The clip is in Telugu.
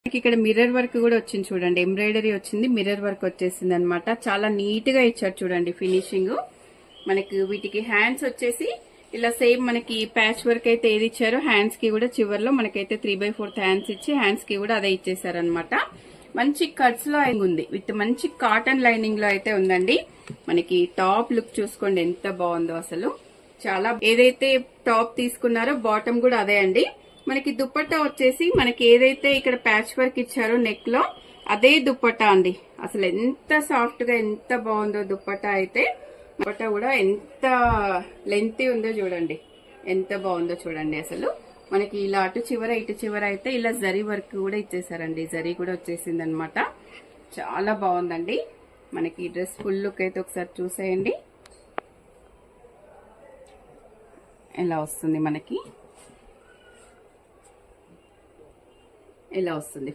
ఇక్కడ మిర్రర్ వర్క్ కూడా వచ్చింది చూడండి, ఎంబ్రాయిడరీ వచ్చింది, మిర్రర్ వర్క్ వచ్చేసింది అనమాట. చాలా నీట్ గా ఇచ్చారు చూడండి ఫినిషింగ్. మనకి వీటికి హ్యాండ్స్ వచ్చేసి ఇలా సేమ్ మనకి ప్యాచ్ వర్క్ అయితే ఏది ఇచ్చారో హ్యాండ్స్ కి కూడా చివర్లో మనకైతే 3/4 హ్యాండ్స్ ఇచ్చి హ్యాండ్స్ కి కూడా అదే ఇచ్చేసారనమాట. మంచి కట్స్ లో ఉంది, విత్ మంచి కాటన్ లైనింగ్ లో అయితే ఉందండి. మనకి టాప్ లుక్ చూసుకోండి ఎంత బాగుందో అసలు. చాలా ఏదైతే టాప్ తీసుకున్నారో బాటమ్ కూడా అదే అండి. మనకి దుపట్టా వచ్చేసి మనకి ఏదైతే ఇక్కడ ప్యాచ్ వర్క్ ఇచ్చారో నెక్ లో అదే దుపట్టా అండి. అసలు ఎంత సాఫ్ట్ గా ఎంత బాగుందో దుపట్టా అయితే. దుపట్టా కూడా ఎంత లెంతీ ఉందో చూడండి, ఎంత బాగుందో చూడండి అసలు. మనకి ఇలా అటు చివర ఇటు చివర అయితే ఇలా జరీ వర్క్ కూడా ఇచ్చేసారండి, జరీ కూడా వచ్చేసింది అనమాట. చాలా బాగుందండి. మనకి డ్రెస్ ఫుల్ లుక్ అయితే ఒకసారి చూసేయండి ఎలా వస్తుంది, మనకి ఎలా వస్తుంది.